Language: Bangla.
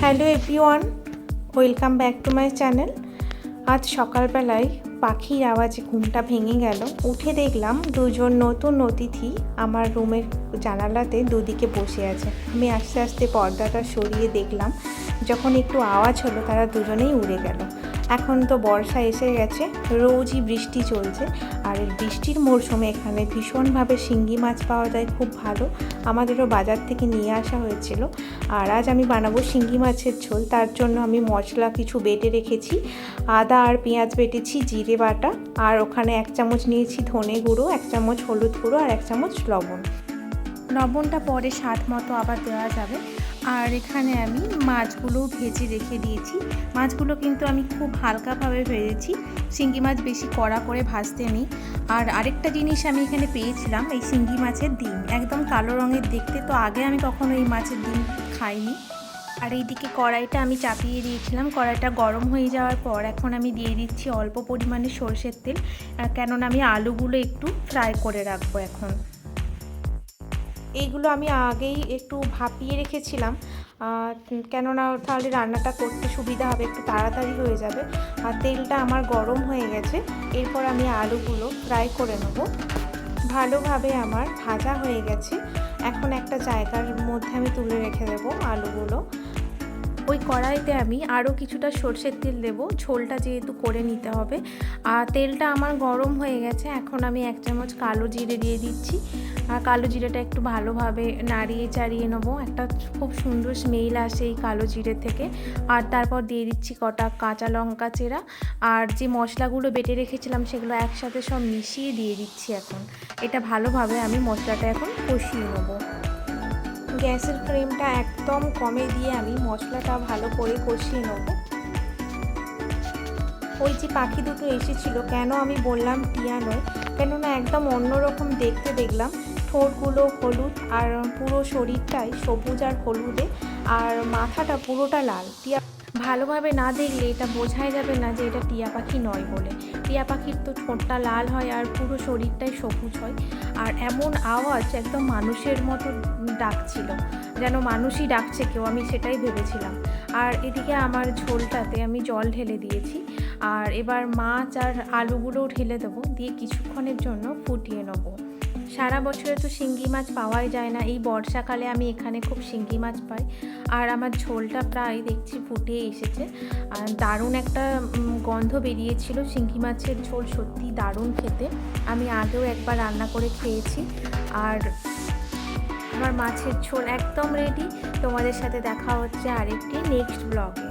Hello everyone, welcome back to my channel. আজ সকালবেলায় পাখির আওয়াজে ঘুমটা ভেঙে গেল। উঠে দেখলাম দুজন নতুন অতিথি আমার রুমের জানালাতে দুদিকে বসে আছে। আমি আস্তে আস্তে পর্দাটা সরিয়ে দেখলাম, যখন একটু আওয়াজ হলো তারা দুজনেই উড়ে গেল। এখন তো বর্ষা এসে গেছে, রোজই বৃষ্টি চলছে, আর এই বৃষ্টির মরশুমে এখানে ভীষণভাবে শিঙ্গি মাছ পাওয়া যায়, খুব ভালো। আমাদেরও বাজার থেকে নিয়ে আসা হয়েছিল। আর আজ আমি বানাবো শিঙ্গি মাছের ঝোল। তার জন্য আমি মশলা কিছু বেটে রেখেছি, আদা আর পেঁয়াজ বেটেছি, জিরে বাটা, আর ওখানে 1 চামচ নিয়েছি ধনে গুঁড়ো, 1 চামচ হলুদ গুঁড়ো আর 1 চামচ লবণ। লবণটা পরে স্বাদ মতো আবার দেওয়া যাবে। আর এখানে আমি মাছগুলোও ভেজে রেখে দিয়েছি। মাছগুলো কিন্তু আমি খুব হালকাভাবে ভেজেছি, শিঙ্গি মাছ বেশি কড়া করে ভাজতে নিই। আর আরেকটা জিনিস আমি এখানে পেয়েছিলাম, এই শিঙ্গি মাছের ডিম, একদম কালো রঙের দেখতে। তো আগে আমি কখনো এই মাছের ডিম খাইনি। আর এইদিকে কড়াইটা আমি চাপিয়ে দিয়েছিলাম। কড়াইটা গরম হয়ে যাওয়ার পর এখন আমি দিয়ে দিচ্ছি অল্প পরিমাণে সরষের তেল, কেননা আমি আলুগুলো একটু ফ্রাই করে রাখবো এখন। এইগুলো আমি আগেই একটু ভাপিয়ে রেখেছিলাম, কেননা তাহলে রান্নাটা করতে সুবিধা হবে, একটু তাড়াতাড়ি হয়ে যাবে। আর তেলটা আমার গরম হয়ে গেছে, এরপর আমি আলুগুলো ফ্রাই করে নেব। ভালোভাবে আমার ভাজা হয়ে গেছে। এখন একটা জায়গার মধ্যে আমি তুলে রেখে দেবো আলুগুলো। ওই কড়াইতে আমি আরও কিছুটা সরষের তেল দেবো, ঝোলটা যেহেতু করে নিতে হবে। আর তেলটা আমার গরম হয়ে গেছে, এখন আমি 1 চামচ কালো জিরে দিয়ে দিচ্ছি। আর কালো জিরেটা একটু ভালোভাবে নাড়িয়ে চাড়িয়ে নেবো, একটা খুব সুন্দর স্মেল আসে এই কালো জিরে থেকে। আর তারপর দিয়ে দিচ্ছি কটা কাঁচা লঙ্কা চেরা, আর যে মশলাগুলো বেটে রেখেছিলাম সেগুলো একসাথে সব মিশিয়ে দিয়ে দিচ্ছি। এখন এটা ভালোভাবে আমি মশলাটা এখন কষিয়ে নেবো। গ্যাসের ফ্লেমটা একদম কমে দিয়ে আমি মশলাটা ভালো করে কষিয়ে নেব। ওই যে পাখি দুটো এসেছিলো, কেন আমি বললাম টিয়া নয়, কেননা একদম অন্যরকম দেখতে দেখলাম। ঠোঁটগুলো হলুদ আর পুরো শরীরটাই সবুজ আর হলুদে, আর মাথাটা পুরোটা লাল। টিয়া ভালোভাবে না দেখলে এটা বোঝাই যাবে না যে এটা টিয়া পাখি নয় বলে। টিয়া পাখির তো ঠোঁটটা লাল হয় আর পুরো শরীরটাই সবুজ হয়। আর এমন আওয়াজ, একদম মানুষের মতো ডাকছিল, যেন মানুষই ডাকছে কেউ, আমি সেটাই ভেবেছিলাম। আর এদিকে আমার ঝোলটাতে আমি জল ঢেলে দিয়েছি, আর এবার মাছ আর আলুগুলোও ঢেলে দেবো, দিয়ে কিছুক্ষণের জন্য ফুটিয়ে নেবো। সারা বছরে তো শিঙ্গি মাছ পাওয়াই যায় না, এই বর্ষাকালে আমি এখানে খুব শিঙ্গি মাছ পাই। আর আমার ঝোলটা প্রায় দেখছি ফুটে এসেছে, আর দারুণ একটা গন্ধ বেরিয়েছিল। শিঙ্গি মাছের ঝোল সত্যি দারুণ খেতে, আমি আগেও একবার রান্না করে খেয়েছি। আর আমার মাছের ঝোল একদম রেডি। তোমাদের সাথে দেখা হচ্ছে আরেকটি নেক্সট ব্লগে।